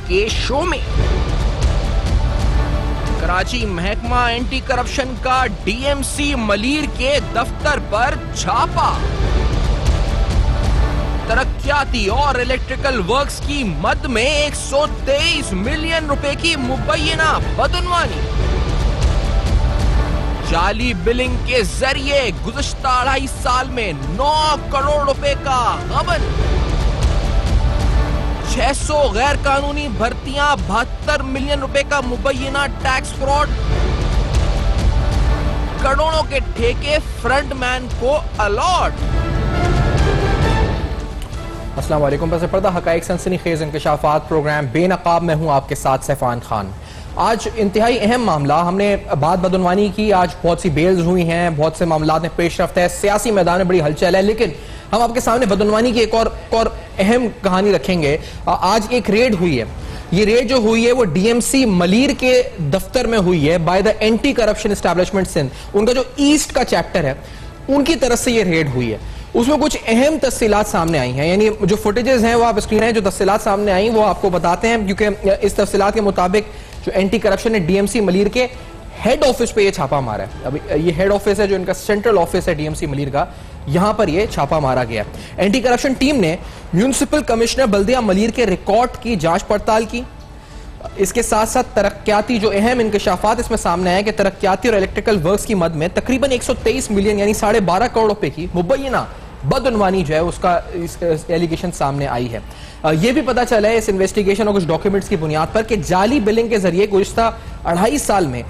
के शो में। कराची महकमा एंटी करप्शन का डीएमसी मलीर के दफ्तर पर छापा। तरक्याती और इलेक्ट्रिकल वर्क्स की मद में 123 मिलियन रुपए की मुबैना बदनवानी। जाली बिलिंग के जरिए गुज़श्ता 2.5 साल में 9 करोड़ रुपए का गबन। 600 गैर कानूनी भर्तियां, 72 मिलियन रुपए का मुबैना टैक्स फ्रॉड। करोड़ों के ठेके फ्रंटमैन को अलॉट। अस्सलाम वालेकुम। बस पर्दा हकाइक सनसनीखेज इंकशाफात प्रोग्राम बेनकाब में हूं आपके साथ सैफान खान। आज इंतहाई अहम मामला, हमने बात बदनवानी की, आज बहुत सी बेल्स हुई हैं, बहुत से मामला में पेशरफ्त है, सियासी मैदान में बड़ी हलचल है, लेकिन हम आपके सामने बदनवानी की एक और अहम कहानी रखेंगे। आज एक रेड हुई है। ये रेड जो हुई है वो डीएमसी मलीर के दफ्तर में हुई है by the anti corruption establishment Sindh. उनका जो ईस्ट का चैप्टर है उनकी तरफ से ये रेड हुई है। उसमें कुछ अहम तफसीलात सामने आई हैं, यानी जो फुटेजेस हैं वो आप स्क्रीन है, जो तफसीलात सामने आई वो आपको बताते हैं, क्योंकि इस तफसीलात के मुताबिक जो एंटी करप्शन ने डीएमसी मलीर के हेड ऑफिस पे ये छापा मारा है। अभी ये हेड ऑफिस है जो इनका सेंट्रल ऑफिस है डीएमसी मलीर का, यहां पर ये छापा मारा गया। एंटी करप्शन टीम ने म्यूनिसिपल कमिश्नर बल्दिया मलीर के रिकॉर्ड की जांच पड़ताल की। इसके साथ साथ तरक्याती जो अहम इंकशाफात इसमें सामने आए कि तरक्याती और इलेक्ट्रिकल वर्क्स की मद में तकरीबन 123 मिलियन यानी 12.5 करोड़ रुपए की मुबैना बदनवानी जो है उसका एलिगेशन सामने आई है। यह भी पता चला है इस इन्वेस्टिगेशन और कुछ डॉक्यूमेंट्स की बुनियाद पर कि जाली बिलिंग के जरिए गुज़श्ता 2.5 साल में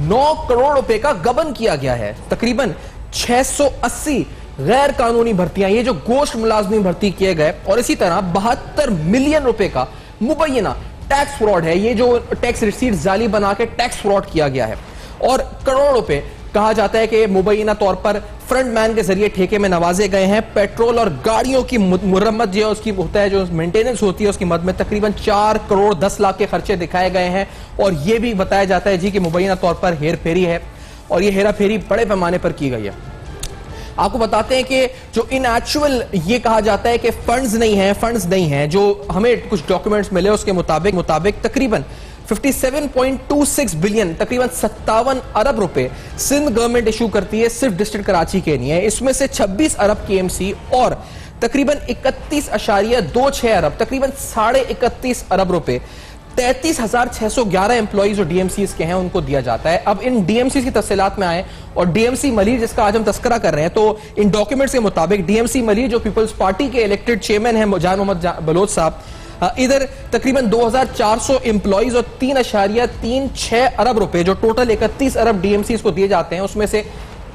9 करोड़ रुपए का गबन किया गया है। तकरीबन 680 गैर कानूनी भर्तियां, ये जो गोश्त मुलाजमी भर्ती किए गए, और इसी तरह 72 मिलियन रुपए का मुबैना टैक्स फ्रॉड है। ये जो टैक्स रिसीट जाली बना के टैक्स फ्रॉड किया गया है, और करोड़ों रुपए कहा जाता है कि मुबैना तौर पर फ्रंटमैन के जरिए ठेके में नवाजे गए हैं। पेट्रोल और गाड़ियों की मुरम्मत जो है उसकी होता है, जो मेंटेनेंस होती है उसकी मद में तकरीबन 4 करोड़ 10 लाख के खर्चे दिखाए गए हैं। और यह भी बताया जाता है जी कि मुबैना तौर पर हेर फेरी है, और यह हेरा फेरी बड़े पैमाने पर की गई है। आपको बताते हैं कि जो इन एक्चुअल ये कहा जाता है कि फंड्स नहीं हैं, जो हमें कुछ डॉक्यूमेंट्स मिले उसके मुताबिक तकरीबन 57.26 बिलियन, तकरीबन 57 अरब रुपए सिंध गवर्नमेंट इशू करती है सिर्फ डिस्ट्रिक्ट कराची के लिए। इसमें से 26 अरब केएमसी और तकरीबन 31.26 अरब, तकरीबन 31.5 अरब रुपए 33,611 एम्प्लॉइज जो डीएमसीज के हैं उनको दिया जाता है। अब इन डीएमसी की तफसीलात में आए, और डीएमसी मलीर जिसका आज हम तस्करा कर रहे हैं, तो इन डॉक्यूमेंट्स के मुताबिक डीएमसी मलीर जो पीपल्स पार्टी के इलेक्टेड चेयरमैन हैं जान मोहम्मद बलोच साहब, इधर तकरीबन 2,400 एम्प्लॉइज और 3.36 अरब रुपए जो टोटल 31 अरब डीएमसी को दिए जाते हैं, उसमें से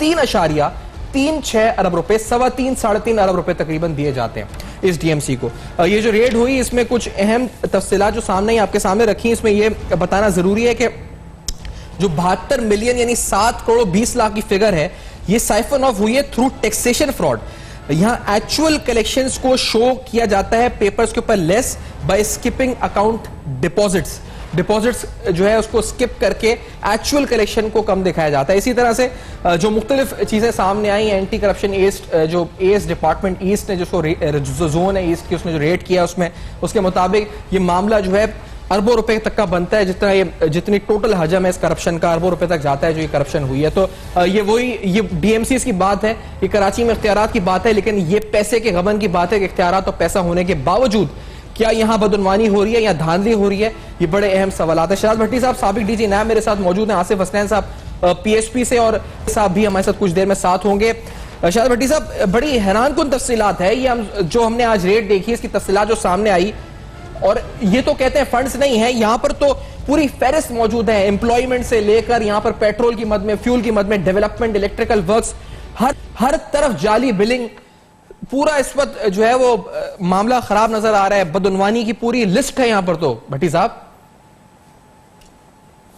3.36 अरब रुपए, 3.25-3.5 अरब रुपए तकरीबन दिए जाते हैं इस डीएमसी को। ये जो रेड हुई इसमें कुछ अहम तफसीलात जो सामने आपके सामने रखी, इसमें यह बताना जरूरी है कि जो 72 मिलियन यानी 7 करोड़ 20 लाख की फिगर है, ये साइफन ऑफ हुई है थ्रू टैक्सेशन फ्रॉड। यहां एक्चुअल कलेक्शंस को शो किया जाता है पेपर्स के ऊपर less bye skipping account deposits जो है उसको स्किप करके एक्चुअल कलेक्शन को कम दिखाया जाता है। इसी तरह से जो मुख्तलिफ चीजें सामने आई, एंटी करप्शन ईस्ट जो एस डिपार्टमेंट ईस्ट ने जो जोन है ईस्ट की उसने जो रेड किया उसमें उसके मुताबिक ये मामला जो है अरबों रुपए तक का बनता है, जितनी टोटल हजम है इस करप्शन का अरबों रुपए तक जाता है जो ये करप्शन हुई है। तो ये डीएमसी की बात है, ये कराची में इख्तियारात की बात है, लेकिन ये पैसे के गबन की बात है कि इख्तियारात और पैसा होने के बावजूद क्या यहां बदनवानी हो रही है या धांधली हो रही है, ये बड़े अहम सवाल है। शहजाद भट्टी साहब साबिक डीजी नैब मेरे साथ मौजूद हैं, आसिफ हसनैन साहब पीएसपी से, और साहब भी हमारे साथ कुछ देर में साथ होंगे। शहजाद भट्टी साहब, बड़ी हैरानकुन तफसीलात है ये जो हमने आज रेड देखी, इसकी तफसीलात जो सामने आई, और ये तो कहते हैं फंड्स नहीं है, यहां पर तो पूरी फेरिस्त मौजूद है, एम्प्लॉयमेंट से लेकर यहां पर पेट्रोल की मद में, फ्यूल की मद में, डेवलपमेंट, इलेक्ट्रिकल वर्क्स, हर तरफ जाली बिलिंग, पूरा इस वक्त जो है वो मामला खराब नजर आ रहा है। बदनवानी की पूरी लिस्ट है यहां पर। तो भट्टी साहब,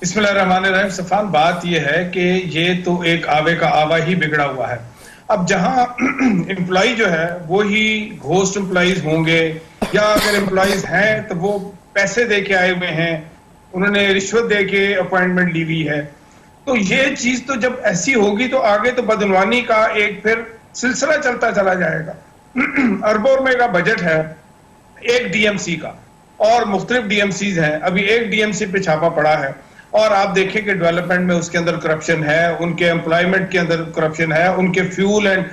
बिस्मिल्लाहिर्रहमानिर्रहीम। सफान, बात यह है कि ये तो एक आवे का आवा ही बिगड़ा हुआ है। अब जहां एम्प्लॉय जो है वो ही घोस्ट एम्प्लॉइज होंगे, या अगर एम्प्लॉइज हैं तो वो पैसे दे के आए हुए हैं, उन्होंने रिश्वत दे के अपॉइंटमेंट ली हुई है, तो ये चीज तो जब ऐसी होगी तो आगे तो बदनवानी का एक फिर सिलसिला चलता चला जाएगा। अरबों रुपए का बजट है एक डीएमसी का, और मुख्तलिफ डीएमसीज हैं। अभी एक डीएमसी पे छापा पड़ा है और आप देखें कि डेवलपमेंट में उसके अंदर करप्शन है, उनके एम्प्लॉयमेंट के अंदर करप्शन है, उनके फ्यूल एंड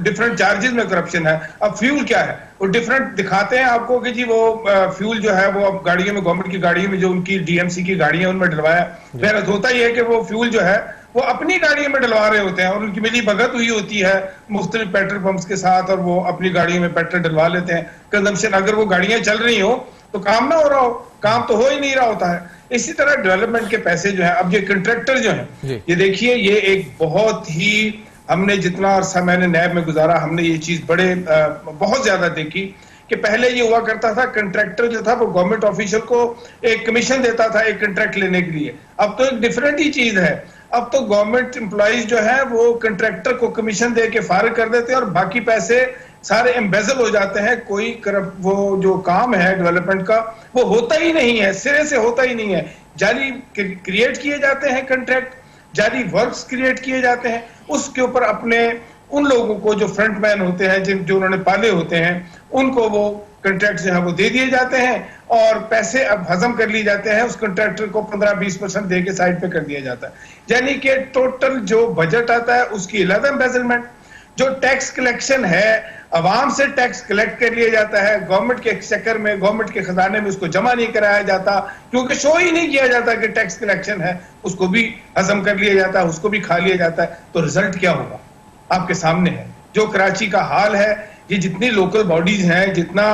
डिफरेंट चार्जेस में करप्शन है। अब फ्यूल क्या है, वो डिफरेंट दिखाते हैं आपको कि जी वो फ्यूल जो है वो अब गाड़ियों में, गवर्नमेंट की गाड़ियों में जो उनकी डीएमसी की गाड़ियां उनमें डलवाया, फिर होता ही है कि वो फ्यूल जो है वो अपनी गाड़ियों में डलवा रहे होते हैं और उनकी मिली भगत हुई होती है मुख्तलिफ पेट्रोल पंप्स के साथ और वो अपनी गाड़ियों में पेट्रोल डलवा लेते हैं। कंजम्पशन, अगर वो गाड़ियां चल रही हो तो काम ना हो रहा हो, काम तो हो ही नहीं रहा होता है। इसी तरह डेवलपमेंट के पैसे जो है, अब ये कंट्रैक्टर जो है, ये देखिए ये एक बहुत ही, हमने जितना अरसा मैंने नैब में गुजारा, हमने ये चीज बहुत ज्यादा देखी कि पहले ये हुआ करता था, कंट्रैक्टर जो था वो गवर्नमेंट ऑफिशियल को एक कमीशन देता था एक कंट्रैक्ट लेने के लिए। अब तो एक डिफरेंट ही चीज है, अब तो गवर्नमेंट एम्प्लॉइज जो है वो कंट्रैक्टर को कमीशन दे के फारिग कर देते हैं और बाकी पैसे सारे एम्बेजल हो जाते हैं। कोई वो जो काम है डेवलपमेंट का वो होता ही नहीं है, सिरे से होता ही नहीं है। जाली क्रिएट किए जाते हैं कंट्रैक्ट, जाली वर्क्स क्रिएट किए जाते हैं, उसके ऊपर अपने उन लोगों को जो फ्रंटमैन होते हैं, जो उन्होंने पाले होते हैं, उनको वो कंट्रैक्ट जो है वो दे दिए जाते हैं और पैसे अब हजम कर लिए जाते हैं। उस कंट्रैक्टर को 15-20% दे के साइड पे कर दिया जाता है। यानी कि टोटल जो बजट आता है उसकी अलग एम्बेजलमेंट, जो टैक्स कलेक्शन है, अवाम से टैक्स कलेक्ट कर लिया जाता है, गवर्नमेंट के चक्कर में, गवर्नमेंट के खजाने में उसको जमा नहीं कराया जाता, क्योंकि शो ही नहीं किया जाता कि टैक्स कलेक्शन है, उसको भी हजम कर लिया जाता है, उसको भी खा लिया जाता है। तो रिजल्ट क्या होगा आपके सामने है। जो कराची का हाल है, ये जितनी लोकल बॉडीज हैं, जितना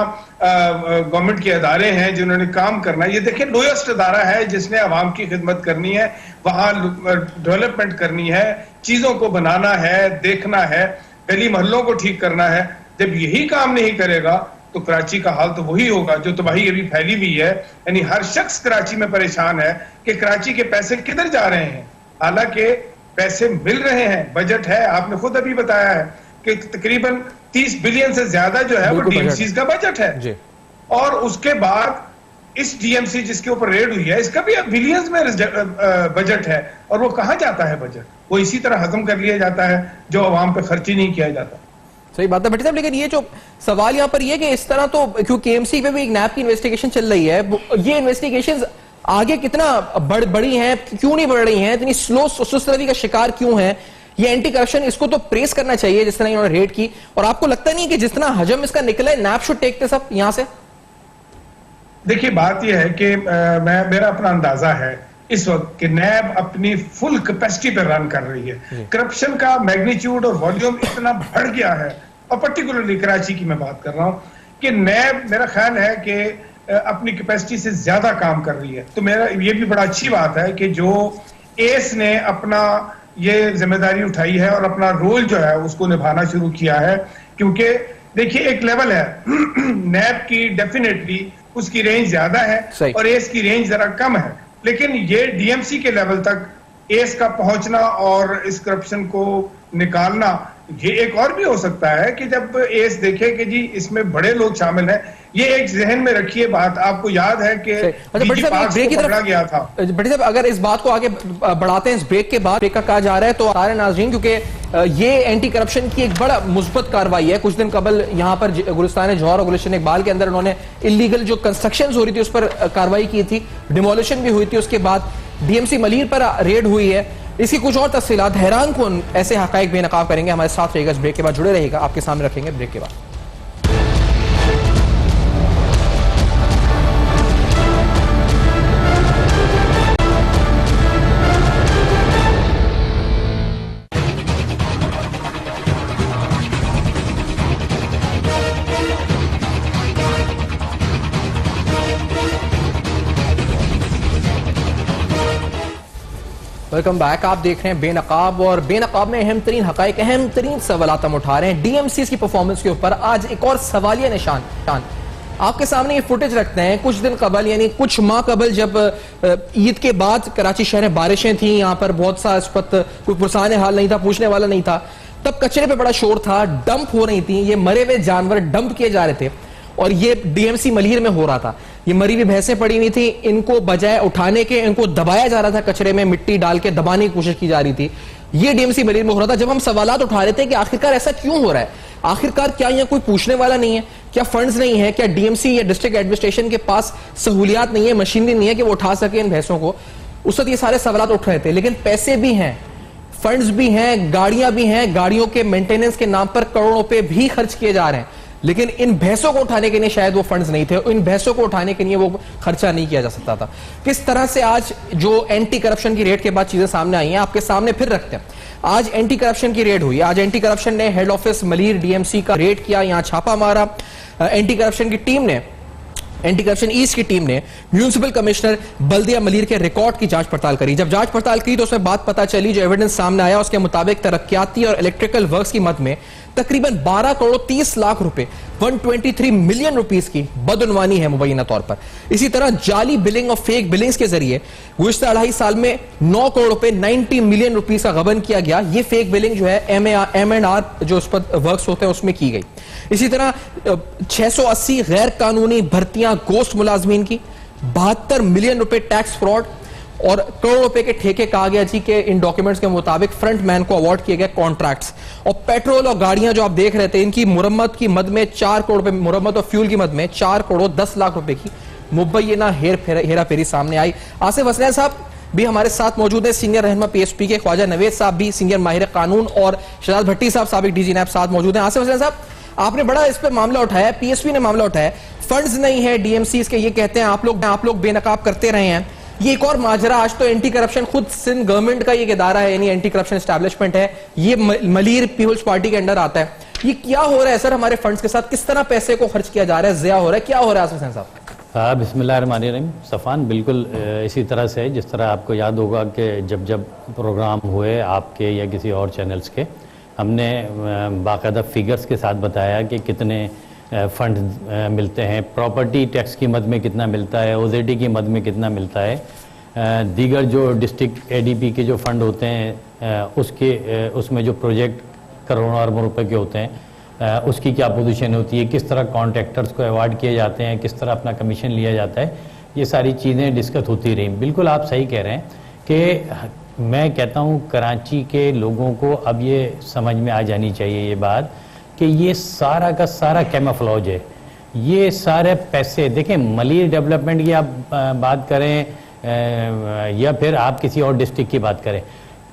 गवर्नमेंट के अदारे हैं जिन्होंने काम करना है, ये देखिए लोएस्ट अदारा है जिसने अवाम की खिदमत करनी है, वहां डेवलपमेंट करनी है, चीजों को बनाना है, देखना है, गली मोहल्लों को ठीक करना है। जब यही काम नहीं करेगा तो कराची का हाल तो वही होगा जो तबाही अभी फैली हुई है। यानी हर शख्स कराची में परेशान है कि कराची के पैसे किधर जा रहे हैं, हालांकि पैसे मिल रहे हैं, बजट है। आपने खुद अभी बताया है कि तकरीबन 30 बिलियन से ज्यादा जो है वो डीएमसी का बजट है और उसके बाद इस डीएमसी जिसके ऊपर रेड हुई है इसका भी बिलियंस में बजट है और वो कहां जाता है बजट, वो इसी तरह हजम कर लिया जाता है जो अवाम पे खर्च ही नहीं किया जाता। सही बात है भट्टी साहब, लेकिन ये जो सवाल यहाँ पर ये कि इस तरह तो क्योंकि केएमसी पे भी एक नैब की इन्वेस्टिगेशन चल रही है, ये इन्वेस्टिगेशंस आगे कितना बड़ी हैं, क्यों नहीं बढ़ रही हैं, इतनी स्लो सुस्ती का शिकार क्यों है ये एंटी करप्शन, इसको तो प्रेस करना चाहिए जिस तरह इन्होंने रेड की। और आपको लगता नहीं कि जितना हजम इसका निकला है नैब शुड टेक दिस अप यहां से? देखिए बात यह है कि मेरा अपना अंदाजा है इस वक्त कि नैब अपनी फुल कैपेसिटी पर रन कर रही है। करप्शन का मैग्नीट्यूड और वॉल्यूम इतना बढ़ गया है, और पर्टिकुलरली कराची की मैं बात कर रहा हूं, कि नैब मेरा ख्याल है कि अपनी कैपेसिटी से ज्यादा काम कर रही है। तो मेरा ये भी बड़ा अच्छी बात है कि जो एस ने अपना ये जिम्मेदारी उठाई है और अपना रोल जो है उसको निभाना शुरू किया है, क्योंकि देखिए एक लेवल है नैब की, डेफिनेटली उसकी रेंज ज्यादा है और एस की रेंज जरा कम है, लेकिन ये डीएमसी के लेवल तक एस का पहुंचना और इस करप्शन को निकालना, ये एक और भी हो सकता है कि जब एस देखे कि जी इसमें बड़े लोग शामिल हैं। ये एक जहन में रखिए बात, आपको याद है कि बड़ी साहब गया था। बड़ी साहब अगर इस बात को आगे बढ़ाते हैं, इस ब्रेक के बाद ब्रेक का कहा जा रहा है तो सारे नाज़रीन, क्योंकि ये एंटी करप्शन की एक बड़ा मुस्बत कार्रवाई है। कुछ दिन कबल यहाँ पर गुलिस्तान जौहर और गुलिस्तान इकबाल के अंदर उन्होंने इलीगल जो कंस्ट्रक्शन हो रही थी उस पर कार्रवाई की थी, डिमोलिशन भी हुई थी, उसके बाद डीएमसी मलीर पर रेड हुई है। इसकी कुछ और तफसीलात हैरान कौन ऐसे हकाइक बेनकाब करेंगे। हमारे साथ रहेगा, इस ब्रेक के बाद जुड़े रहेगा, आपके सामने रखेंगे ब्रेक के बाद। Welcome back. आप देख रहे हैं बेनकाब, और बेनकाब में अहम तरीन हकाइक, अहम तरीन सवाल हम उठा रहे हैं डीएमसी की परफॉर्मेंस के ऊपर। आज एक और सवालिया निशान आपके सामने ये फुटेज रखते हैं। कुछ दिन कबल यानी कुछ माह कबल जब ईद के बाद कराची शहर में बारिशें थी, यहाँ पर बहुत सा इस वक्त कोई पुरसाने हाल नहीं था, पूछने वाला नहीं था, तब कचरे पे बड़ा शोर था, डंप हो रही थी, ये मरे हुए जानवर डंप किए जा रहे थे और ये डीएमसी मलीर में हो रहा था। ये मरी हुई भैंसें पड़ी हुई थी, इनको बजाय उठाने के इनको दबाया जा रहा था, कचरे में मिट्टी डाल के दबाने की कोशिश की जा रही थी। ये डीएमसी मलिर में हो रहा था। जब हम सवालात उठा रहे थे कि आखिरकार ऐसा क्यों हो रहा है, आखिरकार क्या यहाँ कोई पूछने वाला नहीं है, क्या फंड्स नहीं है, क्या डीएमसी या डिस्ट्रिक्ट एडमिनिस्ट्रेशन के पास सहूलियात नहीं है, मशीनरी नहीं है कि वो उठा सके इन भैंसों को, उस वक्त ये सारे सवालात उठ रहे थे। लेकिन पैसे भी हैं, फंड्स भी हैं, गाड़ियां भी हैं, गाड़ियों के मेंटेनेंस के नाम पर करोड़ों रुपए भी खर्च किए जा रहे हैं, लेकिन इन भैंसों को उठाने के लिए शायद वो फंड्स नहीं थे, इन भैंसों को उठाने के लिए वो खर्चा नहीं किया जा सकता था। किस तरह से आज जो एंटी करप्शन की रेड के बाद चीजें सामने आई हैं, आपके सामने फिर रखते हैं। आज एंटी करप्शन की रेड हुई, आज एंटी करप्शन ने हेड ऑफिस मलीर डीएमसी का रेड किया, यहां छापा मारा। एंटी करप्शन की टीम ने, एंटी करप्शन ईस्ट की टीम ने म्यूनिसिपल कमिश्नर बल्दिया मलीर के रिकॉर्ड की जांच पड़ताल करी। जब जांच पड़ताल की तो उसमें बात पता चली, जो एविडेंस सामने आया उसके मुताबिक तरक्याती और इलेक्ट्रिकल वर्क्स की मद में तकरीबन 12 करोड़ 30 लाख रुपए 123 मिलियन रुपीस की बदउनवानी है मुबैना तौर पर। इसी तरह जाली बिलिंग और फेक बिलिंग्स के जरिए गुज़िश्ता 2.5 साल में 9 करोड़ रुपए 90 मिलियन रुपीस का गबन किया गया। ये फेक बिलिंग जो है M&R जो उस पर वर्क्स होते हैं उसमें की गई। इसी तरह 680 गैर कानूनी भर्तियां गोश्त मुलाजमीन की, 72 मिलियन रुपए टैक्स फ्रॉड और करोड़ रुपए के ठेके कहा गया जी के इन डॉक्यूमेंट्स के मुताबिक फ्रंट मैन को अवार्ड किए गए कॉन्ट्रैक्ट्स। और पेट्रोल और गाड़ियां जो आप देख रहे थे, इनकी मुरम्मत की मद में 4 करोड़ रुपए, मुरम्मत और फ्यूल की मद में 4 करोड़ 10 लाख रुपए की मुबैना हेरा फेरी सामने आई। आसिफ हसनैन साहब भी हमारे साथ मौजूद है, सीनियर रहनुमा पीएसपी के, ख्वाजा नवेद साहब भी सीनियर माहिर कानून, और शहजाद भट्टी साहब साबिक डीजी नैब साथ मौजूद हैं। आसिफ हसनैन साहब, आपने बड़ा इस पे मामला उठाया, पीएसपी ने मामला उठाया, फंड्स नहीं है डीएमसी के, ये कहते हैं आप लोग बेनकाब करते रहे हैं। ये एक और माजरा, आज तो एंटी करप्शन खुद सिंध गवर्नमेंट का ये इदारा है, यानी एंटी करप्शन एस्टैब्लिशमेंट है, ये मलीर पीपल्स पार्टी के अंडर आता है। ये क्या हो रहा है सर हमारे फंड्स के साथ, किस तरह पैसे को खर्च किया जा रहा है, ज़िया हो रहा है, क्या हो रहा है आसिफ हसनैन साहब? बिस्मिल्लाहिर्रहमानिर्रहीम। सफ़ान, बिल्कुल इसी तरह से है जिस तरह आपको याद होगा कि जब प्रोग्राम हुए आपके या किसी और चैनल्स के, हमने बाकायदा फिगर्स के साथ बताया कि कितने फंड मिलते हैं, प्रॉपर्टी टैक्स की मद में कितना मिलता है, ओजेडी की मद में कितना मिलता है, दीगर जो डिस्ट्रिक्ट एडीपी के जो फंड होते हैं उसमें जो प्रोजेक्ट करोड़ों अरबों रुपए के होते हैं उसकी क्या पोजीशन होती है, किस तरह कॉन्ट्रैक्टर्स को अवार्ड किए जाते हैं, किस तरह अपना कमीशन लिया जाता है, ये सारी चीज़ें डिस्कस होती रही। बिल्कुल आप सही कह रहे हैं कि मैं कहता हूँ कराची के लोगों को अब ये समझ में आ जानी चाहिए ये बात कि ये सारा का सारा कैमोफ्लेज है। ये सारे पैसे देखें, मलीर डेवलपमेंट की आप बात करें या फिर आप किसी और डिस्ट्रिक्ट की बात करें,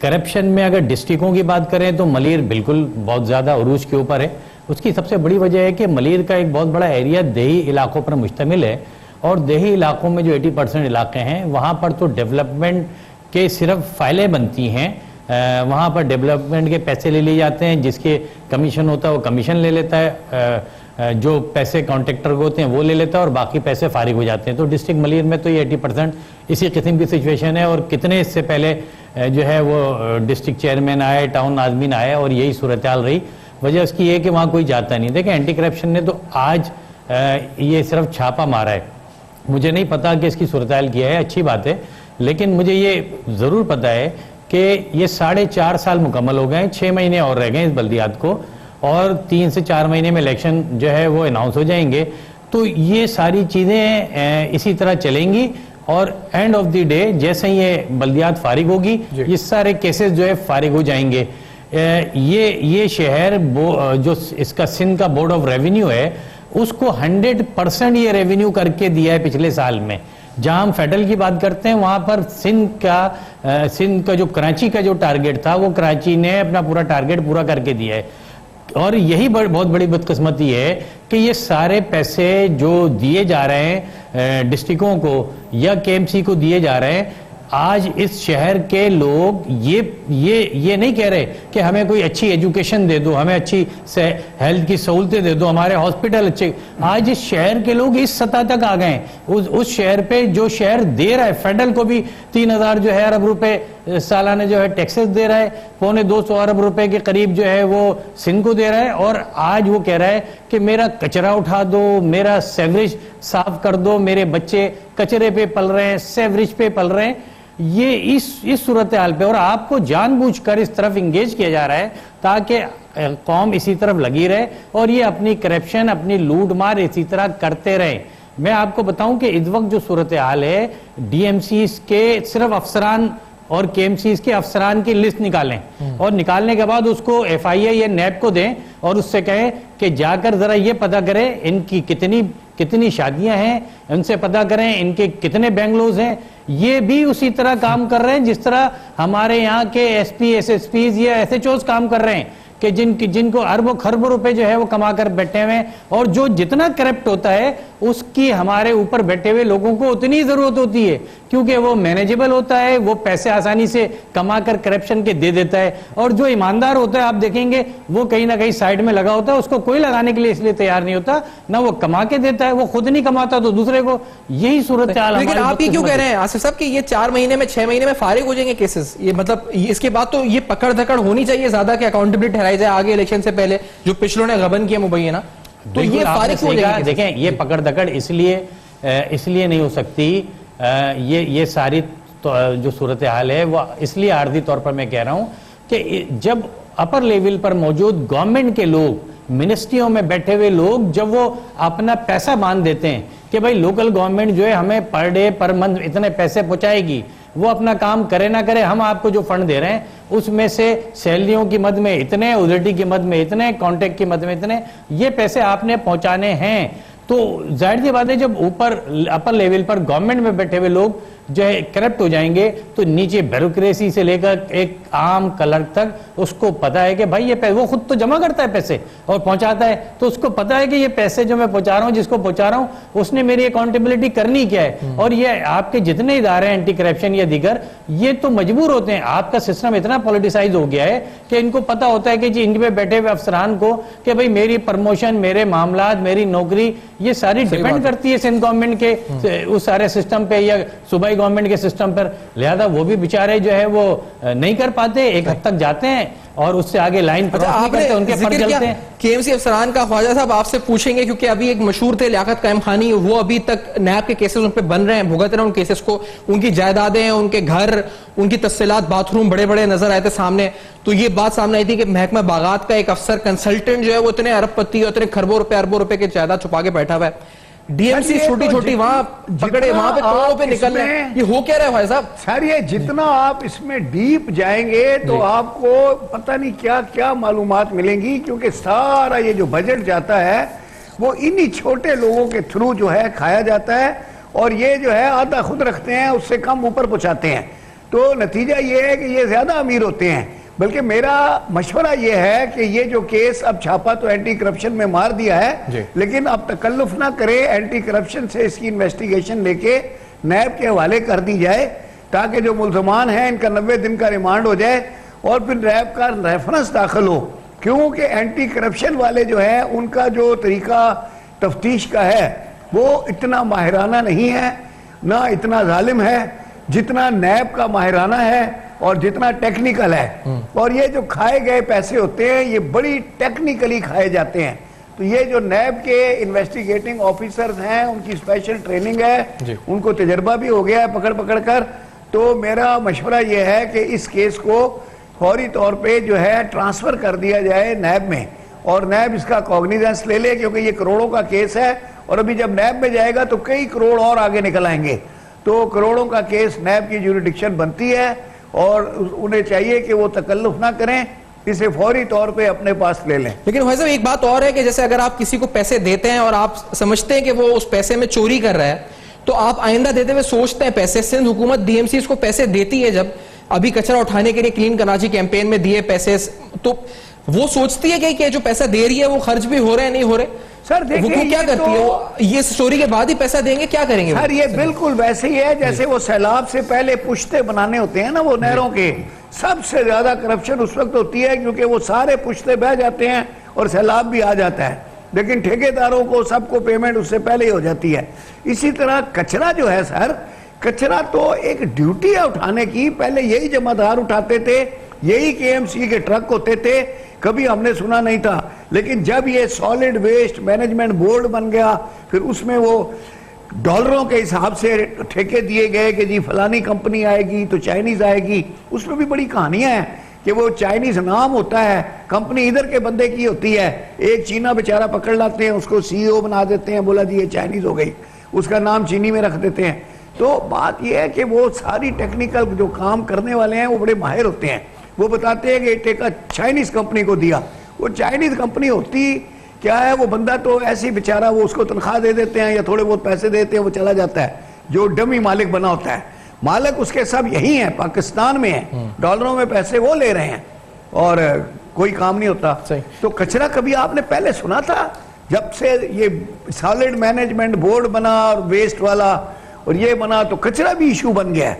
करप्शन में अगर डिस्ट्रिक्टों की बात करें तो मलीर बिल्कुल बहुत ज़्यादा उरूज के ऊपर है। उसकी सबसे बड़ी वजह है कि मलीर का एक बहुत बड़ा एरिया देही इलाकों पर मुश्तमिल है, और देही इलाकों में जो 80% इलाके हैं वहाँ पर तो डेवलपमेंट के सिर्फ फाइलें बनती हैं, वहाँ पर डेवलपमेंट के पैसे ले लिए जाते हैं, जिसके कमीशन होता है वो कमीशन ले लेता है, जो पैसे कॉन्ट्रैक्टर को होते हैं वो ले लेता है, और बाकी पैसे फारिग हो जाते हैं। तो डिस्ट्रिक्ट मलीर में तो ये 80% इसी किस्म की सिचुएशन है। और कितने इससे पहले जो है वो डिस्ट्रिक्ट चेयरमैन आए, टाउन नाज़मीन आए, और यही सूरत हाल रही। वजह उसकी है कि वहाँ कोई जाता नहीं। देखें, एंटी करप्शन ने तो आज ये सिर्फ छापा मारा है, मुझे नहीं पता कि इसकी सूरत हाल किया है, अच्छी बात है, लेकिन मुझे ये ज़रूर पता है कि ये 4.5 साल मुकम्मल हो गए हैं, 6 महीने और रह गए इस बल्दियात को, और 3 से 4 महीने में इलेक्शन जो है वो अनाउंस हो जाएंगे। तो ये सारी चीज़ें इसी तरह चलेंगी, और एंड ऑफ द डे जैसे ही ये बल्दियात फारिग होगी ये सारे केसेस जो है फारिग हो जाएंगे। ये शहर जो इसका सिंध का बोर्ड ऑफ रेवेन्यू है उसको 100% ये रेवेन्यू करके दिया है पिछले साल में। जहां हम फेडरल की बात करते हैं वहां पर सिंध का जो कराची का जो टारगेट था वो कराची ने अपना पूरा टारगेट पूरा करके दिया है। और यही बहुत बड़ी बदकिस्मती है कि ये सारे पैसे जो दिए जा रहे हैं डिस्ट्रिक्टों को या केएमसी को दिए जा रहे हैं, आज इस शहर के लोग ये नहीं कह रहे कि हमें कोई अच्छी एजुकेशन दे दो, हमें अच्छी हेल्थ की सहूलतें दे दो, हमारे हॉस्पिटल अच्छे। आज इस शहर के लोग इस सतह तक आ गए हैं, उस शहर पे जो शहर दे रहा है, फेडरल को भी 3,000 जो है अरब रुपए सालाना जो है टैक्सेस दे रहा है, 250 अरब रुपए के करीब जो है वो सिंध को दे रहा है, और आज वो कह रहा है कि मेरा कचरा उठा दो, मेरा सेवरेज साफ कर दो, मेरे बच्चे कचरे पे पल रहे हैं, सेवरेज पे पल रहे हैं। ये इस सूरत हाल पे, और आपको जानबूझकर इस तरफ इंगेज किया जा रहा है ताकि कौम इसी तरफ लगी रहे और ये अपनी करप्शन, अपनी लूट मार इसी तरह करते रहे। मैं आपको बताऊं कि इस वक्त जो सूरत हाल है, डीएमसी के सिर्फ अफसरान और केएमसीज के अफसरान की लिस्ट निकालें और निकालने के बाद उसको एफआईए या नैब को दें और उससे कहें कि जाकर जरा ये पता करें इनकी कितनी शादियां हैं, उनसे पता करें इनके कितने बैंगलोज हैं। ये भी उसी तरह काम कर रहे हैं जिस तरह हमारे यहाँ के एसपी एसएसपीज या एसएचओज काम कर रहे हैं कि जिनको अरबों खरबों रुपए जो है वो कमा कर बैठे हुए हैं, और जो जितना करप्ट होता है उसकी हमारे ऊपर बैठे हुए लोगों को उतनी जरूरत होती है, क्योंकि वो मैनेजेबल होता है, वो पैसे आसानी से कमा कर करप्शन के दे देता है। और जो ईमानदार होता है आप देखेंगे वो कहीं ना कहीं साइड में लगा होता है, उसको कोई लगाने के लिए इसलिए तैयार नहीं होता, ना वो कमा के देता है, वो खुद नहीं कमाता तो दूसरे को। यही सूरत हाल। लेकिन आप ये क्यों कह रहे हैं आसिफ साहब कि ये 4 महीने में 6 महीने में फारिग हो जाएंगे केसेस? ये मतलब इसके बाद तो ये पकड़ धकड़ होनी चाहिए ज्यादा, कि अकाउंटेबिलिटी ठहराई जाए आगे इलेक्शन से पहले, जो पिछलों ने गबन किया मुबैना, तो ये फारिग हो जाएगा। देखें ये पकड़ दकड़ इसलिए नहीं हो सकती, ये सारी जो सूरत हाल है वो इसलिए आर्जी तौर पर मैं कह रहा हूं कि जब अपर लेवल पर मौजूद गवर्नमेंट के लोग, मिनिस्ट्रियों में बैठे हुए लोग, जब वो अपना पैसा बांध देते हैं कि भाई लोकल गवर्नमेंट जो है हमें पर डे पर मंथ इतने पैसे पहुंचाएगी, वो अपना काम करे ना करे, हम आपको जो फंड दे रहे हैं उसमें से सैलरियों की मद में इतने, उधरटी की मद में इतने, कॉन्ट्रैक्ट की मद में इतने, ये पैसे आपने पहुंचाने हैं। तो जाहिर सी बात है जब ऊपर अपर लेवल पर गवर्नमेंट में बैठे हुए लोग जो है करप्ट हो जाएंगे तो नीचे ब्यूरोक्रेसी से लेकर एक आम क्लर्क तक उसको पता है कि भाई ये पैसे, वो खुद तो जमा करता है पैसे और पहुंचाता है, तो उसको पता है कि ये पैसे जो मैं पहुंचा रहा हूं, जिसको पहुंचा रहा हूं उसने मेरी अकाउंटेबिलिटी करनी क्या है। और ये आपके जितने इदारे हैं एंटी करप्शन या दीगर, ये तो मजबूर होते हैं। आपका सिस्टम इतना पॉलिटिसाइज हो गया है कि इनको पता होता है कि जी इनके बैठे हुए अफसरान को कि भाई मेरी प्रमोशन, मेरे मामला, मेरी नौकरी, ये सारी डिपेंड करती है सिंध गवर्नमेंट के उस सारे सिस्टम पे या सूबाई गवर्नमेंट के सिस्टम पर। लिहाजा वो भी बेचारे जो है वो नहीं कर पाते, एक हद तक जाते हैं और उससे आगे लाइन पर उनके पर चलते हैं। केएमसी अफसरान का ख्वाजा साहब आपसे पूछेंगे, क्योंकि अभी एक मशहूर थे लियाकत कायम खानी, वो अभी तक नैब के केसेस उन पे बन रहे हैं, भुगत रहे हैं उन केसेस को, उनकी जायदादें, उनके घर, उनकी तफसीलात, बाथरूम बड़े बड़े नजर आए थे सामने। तो ये बात सामने आई थी कि महकमा बागात का एक अफसर कंसल्टेंट जो है वो इतने अरबपति और इतने खरबों रुपए, अरबों रुपए की जायदाद छुपा के बैठा हुआ है। डीएमसी छोटी छोटी वहां पकड़े, वहां पे करोड़ों पे निकल रहे हैं। ये हो क्या रहा है भाई साहब? सर ये जितना आप इसमें डीप जाएंगे तो आपको पता नहीं क्या क्या मालूमात मिलेंगी, क्योंकि सारा ये जो बजट जाता है वो इन्हीं छोटे लोगों के थ्रू जो है खाया जाता है, और ये जो है आधा खुद रखते हैं, उससे कम ऊपर पहुंचाते हैं। तो नतीजा ये है कि ये ज्यादा अमीर होते हैं। बल्कि मेरा मशवरा ये है कि ये जो केस अब छापा तो एंटी करप्शन में मार दिया है, लेकिन अब तकल्लुफ ना करे, एंटी करप्शन से इसकी इन्वेस्टिगेशन लेके नैब के हवाले कर दी जाए, ताकि जो मुल्जमान हैं इनका 90 दिन का रिमांड हो जाए और फिर नैब का रेफरेंस दाखिल हो। क्योंकि एंटी करप्शन वाले जो है उनका जो तरीका तफ्तीश का है वो इतना माहिराना नहीं है, ना इतना जालिम है जितना नैब का माहिराना है और जितना टेक्निकल है। और ये जो खाए गए पैसे होते हैं ये बड़ी टेक्निकली खाए जाते हैं। तो ये जो नैब के इन्वेस्टिगेटिंग ऑफिसर्स हैं उनकी स्पेशल ट्रेनिंग है, उनको तजर्बा भी हो गया है पकड़ पकड़ कर। तो मेरा मशवरा ये है कि इस केस को फौरी तौर पे जो है ट्रांसफर कर दिया जाए नैब में, और नैब इसका कॉग्निजेंस ले ले, क्योंकि ये करोड़ों का केस है और अभी जब नैब में जाएगा तो कई करोड़ और आगे निकल आएंगे। तो करोड़ों का केस नैब की ज्यूरिडिक्शन बनती है और उन्हें चाहिए कि वो तकल्लुफ ना करें, इसे फौरी तौर पे अपने पास ले लें। लेकिन भाई साहब एक बात और है कि जैसे अगर आप किसी को पैसे देते हैं और आप समझते हैं कि वो उस पैसे में चोरी कर रहा है, तो आप आइंदा देते हुए सोचते हैं पैसे। सिंध हुकूमत डीएमसी को पैसे देती है, जब अभी कचरा उठाने के लिए क्लीन कराची कैंपेन में दिए पैसे, तो वो सोचती है कि जो पैसा दे रही है वो खर्च भी हो रहे हैं नहीं हो रहे? सर देखिए क्या करती है वो, ये स्टोरी के बाद ही पैसा देंगे, क्या करेंगे? सर ये बिल्कुल वैसे ही है जैसे वो सैलाब से पहले पुश्ते बनाने होते हैं ना वो नहरों के। सबसे ज्यादा करप्शन उस वक्त होती है क्योंकि वो सारे पुश्ते बह जाते हैं और सैलाब भी आ जाता है, लेकिन ठेकेदारों को सबको पेमेंट उससे पहले ही हो जाती है। इसी तरह कचरा जो है सर, कचरा तो एक ड्यूटी है उठाने की। पहले यही जमादार उठाते थे, यही केएमसी के ट्रक होते थे, कभी हमने सुना नहीं था। लेकिन जब ये सॉलिड वेस्ट मैनेजमेंट बोर्ड बन गया, फिर उसमें वो डॉलरों के हिसाब से ठेके दिए गए कि जी फलानी कंपनी आएगी तो चाइनीज आएगी। उसमें भी बड़ी कहानियां हैं कि वो चाइनीज नाम होता है, कंपनी इधर के बंदे की होती है, एक चीना बेचारा पकड़ लाते हैं, उसको सीईओ बना देते हैं, बोला जी ये चाइनीज हो गई, उसका नाम चीनी में रख देते हैं। तो बात यह है कि वो सारी टेक्निकल जो काम करने वाले हैं वो बड़े माहिर होते हैं। वो बताते हैं कि टेका चाइनीज कंपनी को दिया, वो चाइनीज कंपनी होती क्या है, वो बंदा तो ऐसे ही बेचारा, वो उसको तनख्वाह दे देते हैं या थोड़े बहुत पैसे देते हैं, वो चला जाता है। जो डमी मालिक बना होता है, मालिक उसके सब यही है, पाकिस्तान में है, डॉलरों में पैसे वो ले रहे हैं और कोई काम नहीं होता। तो कचरा कभी आपने पहले सुना था? जब से ये सॉलिड मैनेजमेंट बोर्ड बना और वेस्ट वाला और ये बना तो कचरा भी इशू बन गया है,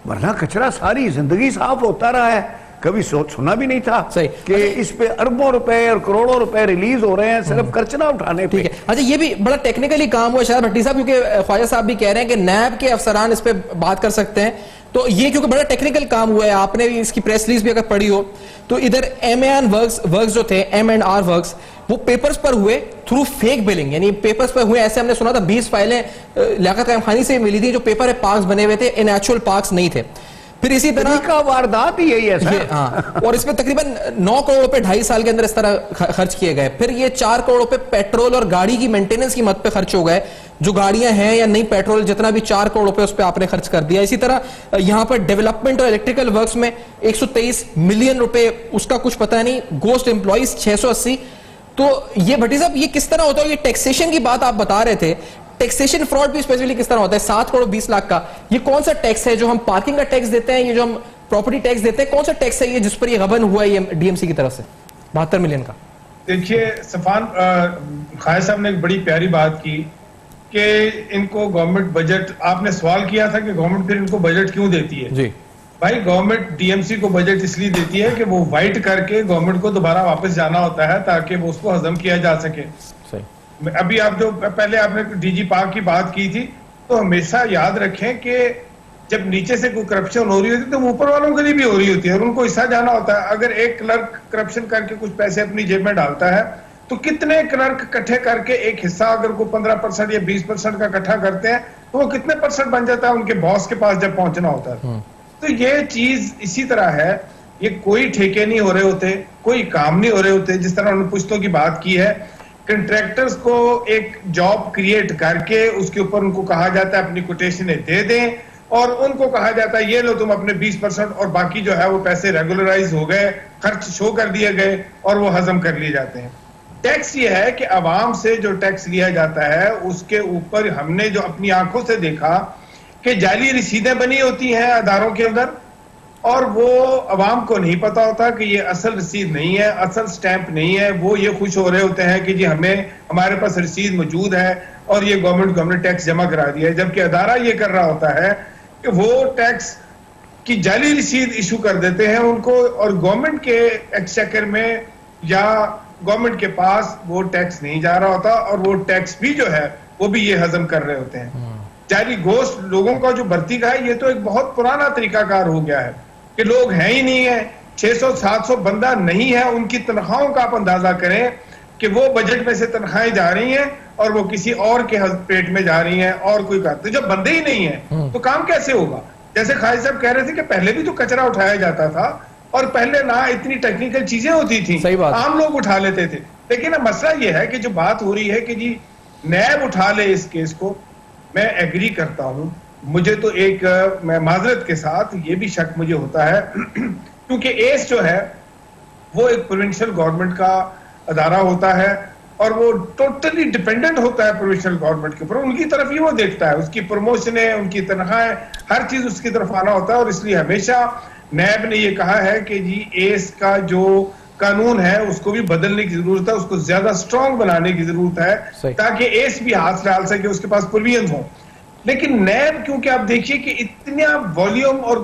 वरना कचरा सारी जिंदगी साफ होता रहा है, कभी सुना भी नहीं था कि इस पे अरबों रुपए और करोड़ों रुपए रिलीज हो रहे हैं सिर्फ कचरा उठाने पे। अच्छा, ये भी बड़ा टेक्निकली काम हुआ शायद भट्टी साहब, क्योंकि ख्वाजा साहब भी कह रहे हैं कि नैब के अफसरान इस पे बात कर सकते हैं, तो ये क्योंकि बड़ा टेक्निकल काम हुआ है, आपने भी इसकी प्रेस रिलीज भी अगर पढ़ी हो तो इधर M&R वर्क्स जो थे, M&R वर्क्स, वो पेपर्स पर हुए थ्रू फेक बिलिंग, यानी पेपर्स पर हुए। ऐसे हमने सुना था 20 फाइलें लियाकत कायम खानी से मिली थी, जो पेपर है पार्क्स बने हुए थे, इन एक्चुअल पार्क्स नहीं थे। फिर इसी तरह का वारदात ही यही है सर। हाँ, और इसमें तकरीबन 9 करोड़ रुपए 2.5 साल के अंदर इस तरह खर्च किए गए। फिर ये 4 करोड़ रुपए पेट्रोल और गाड़ी की मेंटेनेंस की मद पे खर्च हो गए, जो गाड़ियां हैं या नहीं पेट्रोल जितना भी 4 करोड़ रुपए उस पर आपने खर्च कर दिया। इसी तरह यहां पर डेवलपमेंट और इलेक्ट्रिकल वर्क्स में 123 मिलियन रुपए, उसका कुछ पता नहीं, गोस्ट एम्प्लॉइज 680। तो ये भट्टी साहब, ये किस तरह होता है? ये टैक्सेशन की बात आप बता रहे थे, टैक्सेशन फ्रॉड भी स्पेशली किस तरह होता है? 7 करोड़ 20 लाख का ये कौन सा टैक्स है? जो हम पार्किंग का टैक्स देते हैं, ये जो हम प्रॉपर्टी टैक्स देते हैं, कौन सा टैक्स है ये जिस पर ये गबन हुआ है ये डीएमसी की तरफ से 72 मिलियन का? देखिए सफान, खाय साहब ने एक बड़ी प्यारी बात की कि इनको गवर्नमेंट बजट, आपने सवाल किया था कि गवर्नमेंट फिर इनको बजट क्यों देती है। जी भाई, गवर्नमेंट डीएमसी को बजट इसलिए देती है कि वो वाइट करके गवर्नमेंट को दोबारा वापस जाना होता है ताकि वो उसको हजम किया जा सके। अभी आप जो पहले आपने डीजी पाक की बात की थी, तो हमेशा याद रखें कि जब नीचे से कोई करप्शन हो रही होती है तो ऊपर वालों के लिए भी हो रही होती है और उनको हिस्सा जाना होता है। अगर एक क्लर्क करप्शन करके कुछ पैसे अपनी जेब में डालता है तो कितने क्लर्क इकट्ठे करके एक हिस्सा अगर को 15% या 20% का इकट्ठा करते हैं तो वो कितने % बन जाता है उनके बॉस के पास जब पहुंचना होता है। तो ये चीज इसी तरह है, ये कोई ठेके नहीं हो रहे होते, कोई काम नहीं हो रहे होते। जिस तरह उन्होंने पुश्तों की बात की है, कंट्रैक्टर्स को एक जॉब क्रिएट करके उसके ऊपर उनको कहा जाता है अपनी कोटेशनें दे दें और उनको कहा जाता है ये लो तुम अपने 20% और बाकी जो है वो पैसे रेगुलराइज हो गए, खर्च शो कर दिए गए और वो हजम कर लिए जाते हैं। टैक्स ये है कि अवाम से जो टैक्स लिया जाता है उसके ऊपर हमने जो अपनी आंखों से देखा कि जाली रसीदें बनी होती हैं अदारों के अंदर और वो अवाम को नहीं पता होता कि ये असल रसीद नहीं है, असल स्टैंप नहीं है। वो ये खुश हो रहे होते हैं कि जी हमारे पास रसीद मौजूद है और ये गवर्नमेंट को हमने टैक्स जमा करा दिया है, जबकि अदारा ये कर रहा होता है कि वो टैक्स की जाली रसीद इशू कर देते हैं उनको और गवर्नमेंट के एक्सचेकर में या गवर्नमेंट के पास वो टैक्स नहीं जा रहा होता और वो टैक्स भी जो है वो भी ये हजम कर रहे होते हैं। जाली गोश्त लोगों का जो भर्ती का है, ये तो एक बहुत पुराना तरीकाकार हो गया है कि लोग हैं ही नहीं है, 600-700 बंदा नहीं है, उनकी तनख्वाहों का आप अंदाजा करें कि वो बजट में से तनख्वाहें जा रही हैं और वो किसी और के पेट में जा रही हैं और कोई काम, तो जब बंदे ही नहीं है तो काम कैसे होगा? जैसे खालिद साहब कह रहे थे कि पहले भी तो कचरा उठाया जाता था और पहले ना इतनी टेक्निकल चीजें होती थी, आम लोग उठा लेते थे। लेकिन अब मसला ये है कि जो बात हो रही है कि जी नैब उठा ले इस केस को, मैं एग्री करता हूं। मुझे तो एक मैं माजरत के साथ ये भी शक मुझे होता है क्योंकि एस जो है वो एक प्रोविंशियल गवर्नमेंट का अदारा होता है और वो टोटली डिपेंडेंट होता है प्रोविंशियल गवर्नमेंट के ऊपर, उनकी तरफ ही वो देखता है, उसकी प्रमोशनें, उनकी तनख्वाहें, हर चीज उसकी तरफ आना होता है। और इसलिए हमेशा नैब ने ये कहा है कि जी एस का जो कानून है उसको भी बदलने की जरूरत है, उसको ज्यादा स्ट्रांग बनाने की जरूरत है ताकि एस भी हाथ डाल सके, उसके पास प्रोविजन हो। लेकिन नैब क्योंकि आप देखिए कि इतना वॉल्यूम और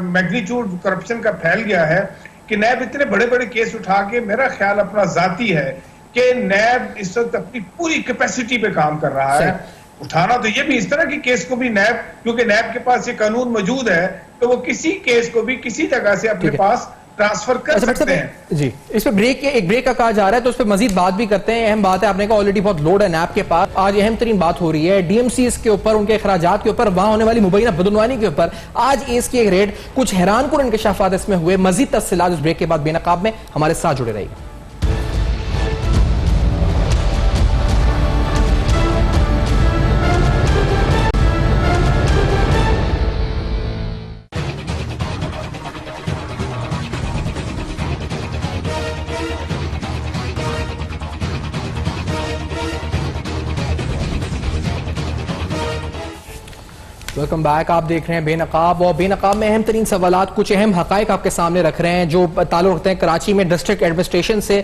मैग्नीट्यूड करप्शन का फैल गया है कि नैब इतने बड़े बड़े केस उठा के, मेरा ख्याल अपना जाती है कि नैब इस वक्त अपनी पूरी कैपेसिटी पे काम कर रहा है। उठाना तो ये भी इस तरह के केस को भी नैब, क्योंकि नैब के पास ये कानून मौजूद है तो वो किसी केस को भी किसी जगह से अपने पास ट्रांसफर कर सकते हैं। जी, इस पे एक ब्रेक का कहा जा रहा है तो उस पर मजीद बात भी करते हैं। अहम बात है, आपने कहा ऑलरेडी बहुत लोड है नैब के पास। आज अहम तरीन बात हो रही है डीएमसी के ऊपर, उनके अखराजात के ऊपर, वहां होने वाली मुबैना बदनवानी के ऊपर। आज एस की एक रेड, कुछ हैरानकुन इंकशाफात इसमें हुए। मजीद तफसीलात इस ब्रेक के बाद बेनकाब में हमारे साथ जुड़े रहिएगा। Welcome back. आप देख रहे हैं बेनकाब, और बेनकाब में अहम तरीन सवालात, कुछ अहम हकायक आपके सामने रख रहे हैं जो ताल्लुक रखते हैं कराची में डिस्ट्रिक्ट एडमिनिस्ट्रेशन से।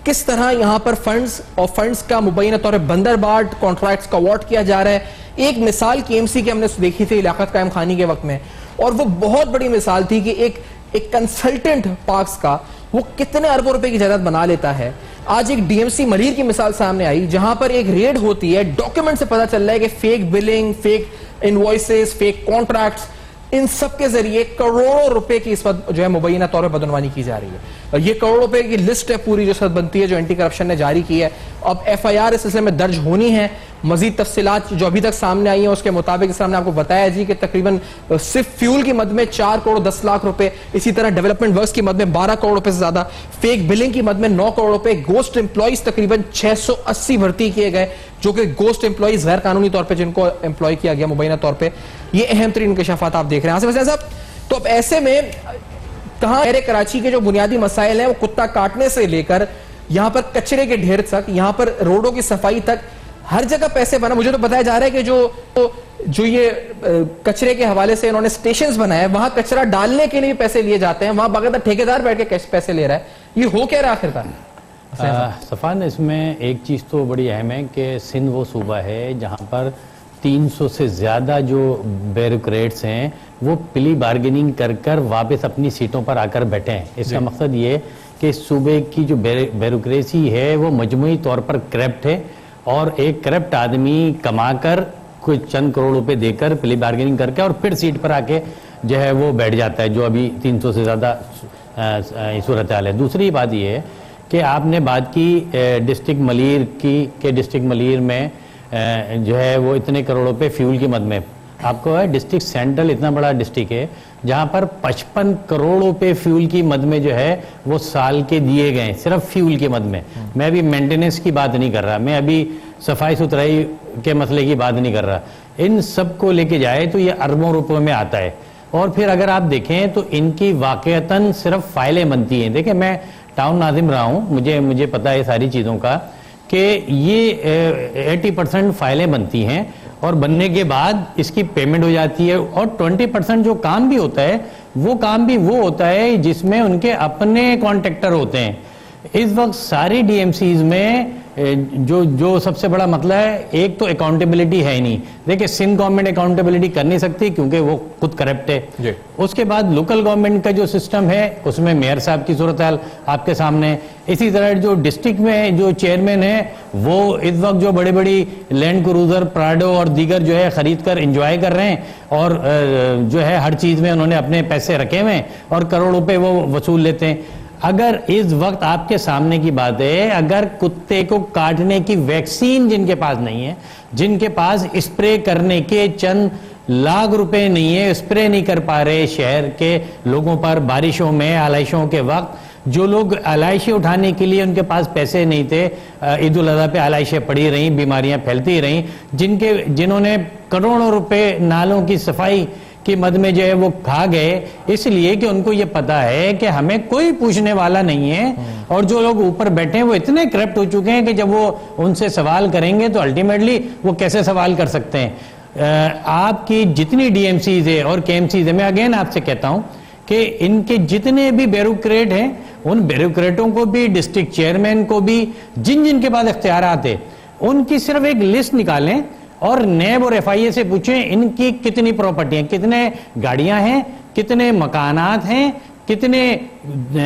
किस तरह यहाँ पर फंड्स का मुबैना तौर पर बंदरबाट कॉन्ट्रैक्ट्स का अवार्ड किया जा रहा है। एक मिसाल KMC की हमने देखी थी लियाकत कायम खानी के वक्त में, और वो बहुत बड़ी मिसाल थी कि एक कंसल्टेंट पार्क्स का वो कितने अरबों रुपए की जायदाद बना लेता है। आज एक DMC मलीर की मिसाल सामने आई जहां पर एक रेड होती है, डॉक्यूमेंट से पता चल रहा है कि fake billing, fake invoices, fake contracts, इन सब के जरिए करोड़ों रुपए की इस वक्त जो है मुबैना तौर पर बदनवानी की जा रही है। और ये करोड़ों रुपए की लिस्ट है पूरी जो सद बनती है जो एंटी करप्शन ने जारी की है। अब FIR इस सिलसिले में दर्ज होनी है। मजीद तफसीलात जो अभी तक सामने आई है उसके मुताबिक इस हमने आपको बताया जी कि तकरीबन सिर्फ फ्यूल की मद में 4 करोड़ 10 लाख रुपए, इसी तरह डेवलपमेंट वर्क्स की मद में 12 करोड़ रुपए से ज्यादा, फेक बिलिंग की मद में 9 करोड़ रुपए, गोस्ट एम्प्लॉइज तकरीबन 680 भर्ती किए गए जो कि गोस्ट एम्प्लॉइज गैर कानूनी तौर पर जिनको एम्प्लॉय किया गया मुबैना तौर पर। ये अहम तरीन इंकशाफात आप देख रहे हैं आसिफ हसन साहब। तो अब ऐसे में कहां कराची के जो बुनियादी मसाइल हैं वो कुत्ता काटने से लेकर यहां पर कचरे के ढेर तक, यहां पर रोडों की सफाई तक, हर जगह पैसे बना। मुझे तो बताया जा रहा है कि जो ये कचरे के हवाले से इन्होंने स्टेशंस बनाए, वहां कचरा डालने के लिए पैसे लिए जाते हैं, वहां बाकायदा ठेकेदार बैठ के पैसे ले रहा है। ये हो क्या रहा आखिरकार? सफान, इसमें एक चीज़ तो बड़ी अहम है कि सिंध वो सूबा है जहाँ पर 300 से ज़्यादा जो ब्यूरोक्रेट्स हैं वो प्ली बार्गेनिंग कर वापस अपनी सीटों पर आकर बैठे हैं। इसका मकसद ये कि इस सूबे की जो ब्यूरोक्रेसी है वो मजमूई तौर पर करप्ट है, और एक करप्ट आदमी कमाकर कुछ चंद करोड़ रुपए देकर प्ली बार्गेनिंग करके और फिर सीट पर आके जो है वो बैठ जाता है, जो अभी 300 से ज़्यादा सूरत हाल है। दूसरी बात ये है कि आपने बात की डिस्ट्रिक्ट मलीर की, कि डिस्ट्रिक्ट मलीर में जो है वो इतने करोड़ों पे फ्यूल की मद में, आपको है डिस्ट्रिक्ट सेंट्रल इतना बड़ा डिस्ट्रिक्ट है जहां पर 55 करोड़ पे फ्यूल की मद में जो है वो साल के दिए गए, सिर्फ फ्यूल की मद में। मैं अभी मेंटेनेंस की बात नहीं कर रहा, मैं अभी सफाई सुथराई के मसले की बात नहीं कर रहा। इन सब को लेके जाए तो ये अरबों रुपयों में आता है। और फिर अगर आप देखें तो इनकी वाकईतन सिर्फ फाइलें बनती हैं। देखिए, मैं टाउन नाजिम रहा हूँ, मुझे पता है सारी चीज़ों का कि ये 80% फाइलें बनती हैं और बनने के बाद इसकी पेमेंट हो जाती है, और 20% जो काम भी होता है वो काम भी वो होता है जिसमें उनके अपने कॉन्ट्रैक्टर होते हैं। इस वक्त सारी DMCs में जो सबसे बड़ा मसला है, एक तो अकाउंटेबिलिटी है ही नहीं। देखिए, सिंध गवर्नमेंट अकाउंटेबिलिटी कर नहीं सकती क्योंकि वो खुद करप्ट है। उसके बाद लोकल गवर्नमेंट का जो सिस्टम है उसमें मेयर साहब की सूरत हाल आपके सामने। इसी तरह जो डिस्ट्रिक्ट में जो चेयरमैन है वो इस वक्त जो बड़ी बड़ी लैंड क्रूजर, प्राडो और दीगर जो है खरीद कर इंजॉय कर रहे हैं, और जो है हर चीज में उन्होंने अपने पैसे रखे हुए हैं और करोड़ रुपए वो वसूल लेते हैं। अगर इस वक्त आपके सामने की बात है, अगर कुत्ते को काटने की वैक्सीन जिनके पास नहीं है, जिनके पास स्प्रे करने के चंद लाख रुपए नहीं है, स्प्रे नहीं कर पा रहे शहर के लोगों पर बारिशों में, आलाइशों के वक्त, जो लोग आलाइशें उठाने के लिए उनके पास पैसे नहीं थे, ईद उल अज़हा पे आलाइशें पड़ी रहीं, बीमारियां फैलती रहीं, जिन्होंने करोड़ों रुपए नालों की सफाई की मद में जो है वो खा गए, इसलिए कि उनको ये पता है कि हमें कोई पूछने वाला नहीं है। और जो लोग ऊपर बैठे हैं वो इतने करप्ट हो चुके हैं कि जब वो उनसे सवाल करेंगे तो अल्टीमेटली वो कैसे सवाल कर सकते हैं। आपकी जितनी DMCs है और KMCs है, मैं अगेन आपसे कहता हूं कि इनके जितने भी ब्यूरोक्रेट हैं, उन ब्यूरोक्रेटों को भी, डिस्ट्रिक्ट चेयरमैन को भी, जिन के पास इख्तियारात है, उनकी सिर्फ एक लिस्ट निकालें और नैब और FIA से पूछें इनकी कितनी प्रॉपर्टी हैं, कितने गाड़ियां हैं, कितने मकानात हैं, कितने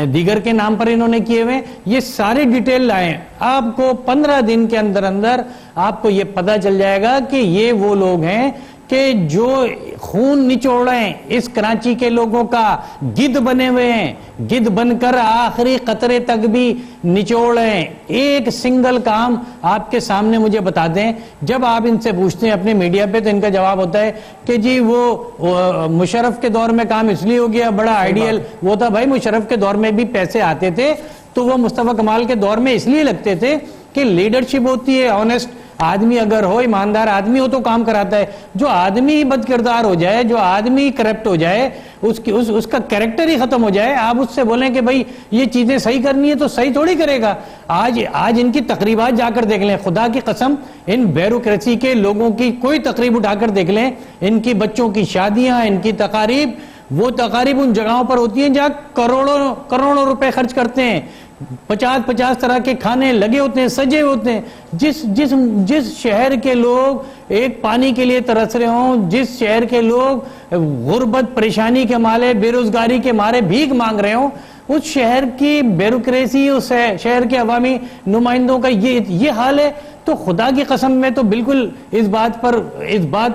दीगर के नाम पर इन्होंने किए हुए, ये सारी डिटेल लाएं। आपको 15 दिन के अंदर अंदर आपको ये पता चल जाएगा कि ये वो लोग हैं कि जो खून निचोड़ रहे हैं इस कराची के लोगों का, गिद्ध बने हुए हैं, गिद्ध बनकर आखिरी कतरे तक भी निचोड़ रहे हैं। एक सिंगल काम आपके सामने मुझे बता दें, जब आप इनसे पूछते हैं अपने मीडिया पे तो इनका जवाब होता है कि जी वो मुशर्रफ के दौर में काम इसलिए हो गया, बड़ा आइडियल वो था। भाई, मुशर्रफ के दौर में भी पैसे आते थे तो वो मुस्तफा कमाल के दौर में इसलिए लगते थे कि लीडरशिप होती है, ऑनेस्ट आदमी अगर हो, ईमानदार आदमी हो तो काम कराता है। जो आदमी बदकिरदार हो जाए, जो आदमी करप्ट हो जाए, उसका कैरेक्टर ही खत्म हो जाए, आप उससे बोलें कि भाई ये चीजें सही करनी है तो सही थोड़ी करेगा। आज इनकी तकरीबात जाकर देख लें, खुदा की कसम, इन ब्यूरोक्रेसी के लोगों की कोई तकरीब उठाकर देख लें, इनकी बच्चों की शादियां, इनकी तकारीब, वो तकारीब उन जगहों पर होती हैं जहां करोड़ों रुपए खर्च करते हैं, 50 तरह के खाने लगे होते हैं, सजे होते हैं। जिस शहर के लोग एक पानी के लिए तरस रहे हों, जिस शहर के लोग गुर्बत परेशानी के मारे, बेरोजगारी के मारे भीख मांग रहे हों, उस शहर की ब्यूरोक्रेसी, उस शहर के अवामी नुमाइंदों का ये हाल है। तो खुदा की कसम में तो बिल्कुल इस बात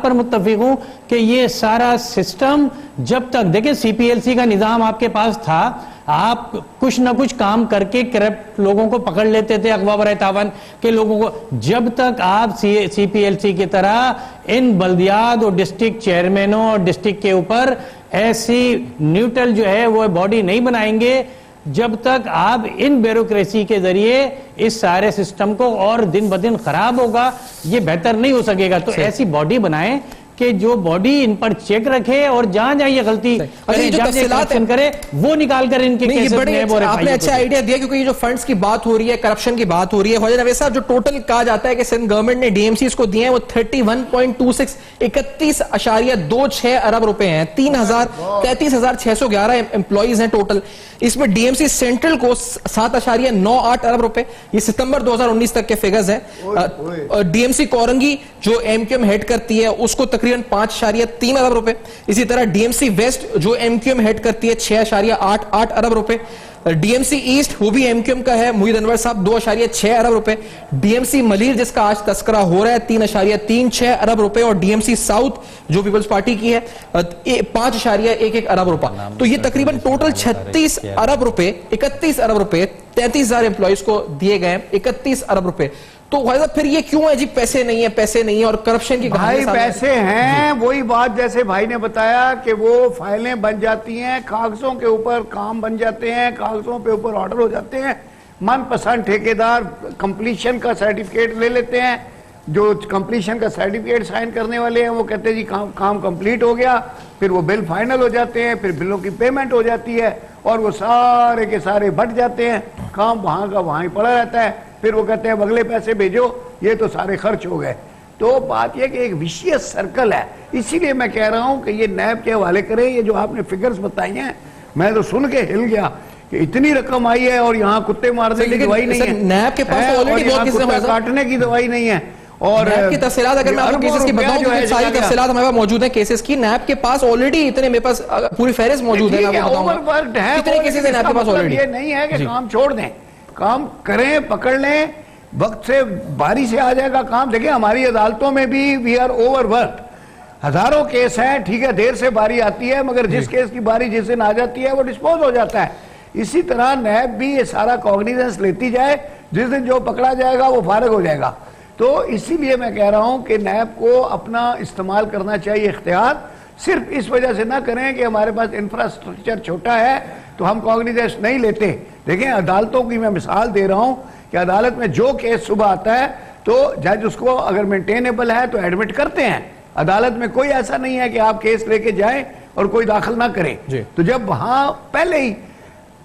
पर मुत्तफिक हूं कि ये सारा सिस्टम जब तक, देखिए सीपीएलसी का निजाम आपके पास था, आप कुछ ना कुछ काम करके करप्ट लोगों को पकड़ लेते थे, अगवा बराए तावन के लोगों को। जब तक आप सीपीएलसी की तरह इन बल्दियात और डिस्ट्रिक्ट चेयरमैनों और डिस्ट्रिक्ट के ऊपर ऐसी न्यूट्रल जो है वो बॉडी नहीं बनाएंगे, जब तक आप इन ब्यूरोक्रेसी के जरिए इस सारे सिस्टम को और दिन ब दिन खराब होगा, ये बेहतर नहीं हो सकेगा। तो ऐसी बॉडी बनाएं कि जो बॉडी इन पर चेक रखे और जहां जहां ये गलती करे वो निकाल कर इनके केसेस में। आपने अच्छा आइडिया दिया, क्योंकि ये जो फंड्स की बात हो रही है, करप्शन की बात हो रही है, ख्वाजा नवेद साहब, जो टोटल कहा जाता है कि सिंध गवर्नमेंट ने डीएमसीज को दिए हैं वो 31.26 अरब रुपए हैं। 33,611 एम्प्लॉइज हैं टोटल। इसमें डीएमसी सेंट्रल को 7.98 अरब रुपए, ये सितंबर 2019 तक के फिगर्स हैं। डीएमसी कोरंगी जो एमक्यूएम हेड करती है उसको तकरीबन 5.3 अरब रुपए। इसी तरह डीएमसी वेस्ट जो एमक्यूएम हेड करती है 6.88 अरब रुपए। डीएमसी ईस्ट वो भी एमक्यूएम का है, मुहिद अनवर साहब, 2.6 अरब रुपए। डीएमसी मलीर जिसका आज तस्करा हो रहा है 3.36 अरब रुपए। और डीएमसी साउथ जो पीपल्स पार्टी की है 5.11 अरब रुपए। तो ये तकरीबन टोटल 36 अरब रुपए, 31 अरब रुपए, 33,000 एम्प्लॉइज को दिए गए, 31 अरब रुपए। तो फिर ये क्यों है जी, पैसे नहीं है और करप्शन की भाई पैसे हैं, वही बात जैसे भाई ने बताया कि वो फाइलें बन जाती हैं, कागजों के ऊपर काम बन जाते हैं, कागजों पे ऊपर ऑर्डर हो जाते हैं, मनपसंद ठेकेदार कंप्लीशन का सर्टिफिकेट ले लेते हैं, जो कंप्लीशन का सर्टिफिकेट साइन करने वाले हैं वो कहते हैं जी काम कंप्लीट हो गया, फिर वो बिल फाइनल हो जाते हैं, फिर बिलों की पेमेंट हो जाती है और वो सारे के सारे बट जाते हैं, काम वहां का वहां ही पड़ा रहता है, फिर वो कहते हैं अगले पैसे भेजो, ये तो सारे खर्च हो गए। तो बात यह कि एक विशियस सर्कल है। इसीलिए मैं कह रहा हूं कि ये नैब के हवाले करें। ये जो आपने फिगर्स बताई हैं, मैं तो सुन के हिल गया कि इतनी रकम आई है और यहाँ कुत्ते मारने की दवाई नहीं है, नैब के पास ऑलरेडी बहुत काटने की दवाई नहीं है। और नैब की तफसीलात अगर मैं आपको केसेस की बताऊं तो सारी तफसीलात हमारे पास मौजूद है केसेस की। नैब के पास ऑलरेडी इतने, मेरे पास पूरी फहरिस्त मौजूद है, मैं बताऊंगा कितने केसेस है नैब के पास ऑलरेडी। ये नहीं है कि काम छोड़ दें, काम करें, पकड़ लें, वक्त से बारी से आ जाएगा काम। देखिए हमारी अदालतों में भी वी आर ओवरवर्क, हजारों केस हैं, ठीक है, देर से बारी आती है, मगर जिस केस की बारी जिस दिन आ जाती है वो डिस्पोज हो जाता है। इसी तरह नैब भी ये सारा कॉग्निजेंस लेती जाए, जिस दिन जो पकड़ा जाएगा वो फारिग हो जाएगा। तो इसीलिए मैं कह रहा हूं कि नैब को अपना इस्तेमाल करना चाहिए इख्तियार, सिर्फ इस वजह से ना करें कि हमारे पास इंफ्रास्ट्रक्चर छोटा है तो हम कॉग्निजेंस नहीं लेते। देखें अदालतों की मैं मिसाल दे रहा हूं कि अदालत में जो केस सुबह आता है तो जज उसको अगर मेंटेनेबल है तो एडमिट करते हैं। अदालत में कोई ऐसा नहीं है कि आप केस लेके जाएं और कोई दाखिल ना करे। तो जब वहां पहले ही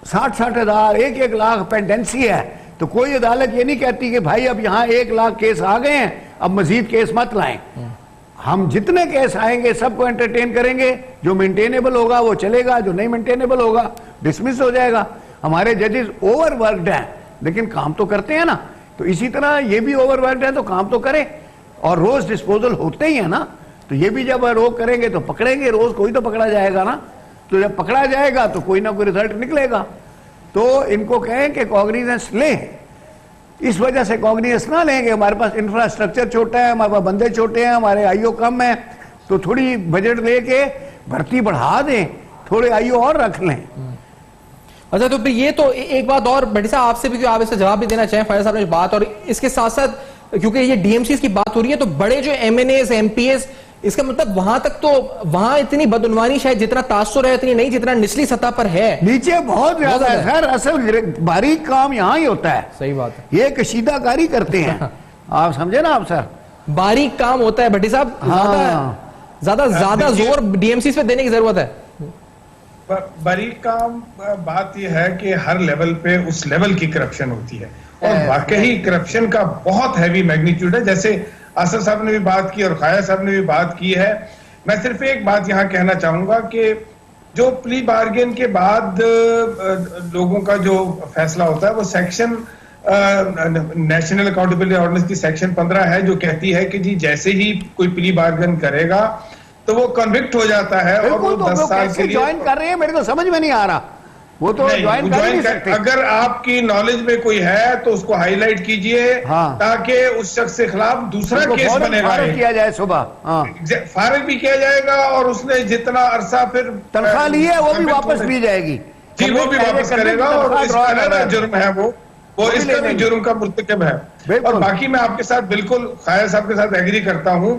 60-60 हजार 1-1 लाख पेंडेंसी है तो कोई अदालत ये नहीं कहती कि भाई अब यहाँ 1 लाख केस आ गए हैं, अब मजीद केस मत लाएं। हम जितने केस आएंगे सबको एंटरटेन करेंगे, जो मेंटेनेबल होगा वो चलेगा, जो नहीं मेंटेनेबल होगा डिसमिस हो जाएगा। हमारे जजेस ओवरवर्कड हैं लेकिन काम तो करते हैं ना, तो इसी तरह ये भी ओवरवर्कड है तो काम तो करें, और रोज डिस्पोजल होते ही है ना, तो ये भी जब रोक करेंगे तो पकड़ेंगे, रोज कोई तो पकड़ा जाएगा ना, तो जब पकड़ा जाएगा तो कोई ना कोई रिजल्ट निकलेगा। तो इनको कहें कि कॉग्निजेंस लें, इस वजह से कॉग्निजेंस ना लेंगे, हमारे पास इंफ्रास्ट्रक्चर छोटा है, हमारे पास बंदे छोटे हैं, हमारे आईओ कम है, तो थोड़ी बजट लेके भर्ती बढ़ा दें, थोड़े आईओ और रख लें। अच्छा, तो ये तो एक बात और बड़ी साहब आपसे भी, आप इससे जवाब भी देना चाहें फैज साहब ने बात, और इसके साथ साथ क्योंकि ये डीएमसीज की बात हो रही है तो बड़े जो एमएनएस एमपीएस इसका मतलब वहां तक तो वहां इतनी बदउनवानी शायद जितना तासुर है उतनी नहीं जितना निचली सतह पर है। नीचे बहुत ज्यादा है सर, असल बारीक काम यहाँ ही होता है। सही बात है, ये कशीदाकारी करते हैं आप समझे ना आप सर, बारीक काम होता है भट्टी साहब। ज्यादा जोर डीएमसी पे देने की जरूरत है। बारीक काम बात यह है कि हर लेवल पे उस लेवल की करप्शन होती है और वाकई करप्शन का बहुत हैवी मैग्नीट्यूड है। जैसे आसफ साहब ने भी बात की और खाया साहब ने भी बात की है। मैं सिर्फ एक बात यहाँ कहना चाहूंगा कि जो प्ली बार्गेन के बाद लोगों का जो फैसला होता है वो सेक्शन नेशनल अकाउंटेबिलिटी ऑर्डिनेंस की सेक्शन 15 है जो कहती है कि जी जैसे ही कोई प्ली बार्गेन करेगा तो वो कन्विक्ट हो जाता है और वो 10 साल के लिए ज्वाइन कर रहे हैं। मेरे को समझ में नहीं आ रहा, वो तो ज्वाइन कर नहीं सकते। अगर आपकी नॉलेज में कोई है तो उसको हाईलाइट कीजिए ताकि उस शख्स के खिलाफ दूसरा केस बनेगा, किया जाए सुबह, फारिग भी किया जाएगा और उसने जितना अरसा फिर तनख्वाह ली है वो भी वापस ली जाएगी जी, वो भी वापस करेगा और इसका जुर्म है वो इसका भी जुर्म का मुर्तकब है। और बाकी मैं आपके साथ बिल्कुल खाया साहब के साथ एग्री करता हूं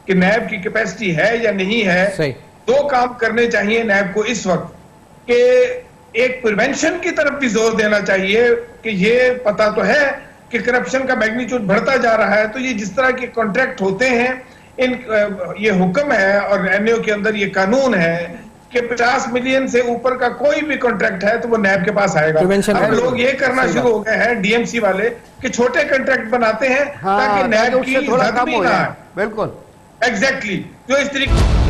कि नैब की कैपेसिटी है या नहीं है। दो काम करने चाहिए नैब को इस वक्त कि एक प्रिवेंशन की तरफ भी जोर देना चाहिए कि ये पता तो है कि करप्शन का मैग्नीट्यूड बढ़ता जा रहा है, तो ये जिस तरह के कॉन्ट्रैक्ट होते हैं ये हुक्म है और एनओ के अंदर ये कानून है कि 50 मिलियन से ऊपर का कोई भी कॉन्ट्रैक्ट है तो वो नैब के पास आएगा। अब लोग ये करना शुरू हो गए हैं डीएमसी वाले कि छोटे कॉन्ट्रैक्ट बनाते हैं ताकि नैब की थोड़ा कम हो जाए। बिल्कुल एग्जैक्टली जो इस तरीके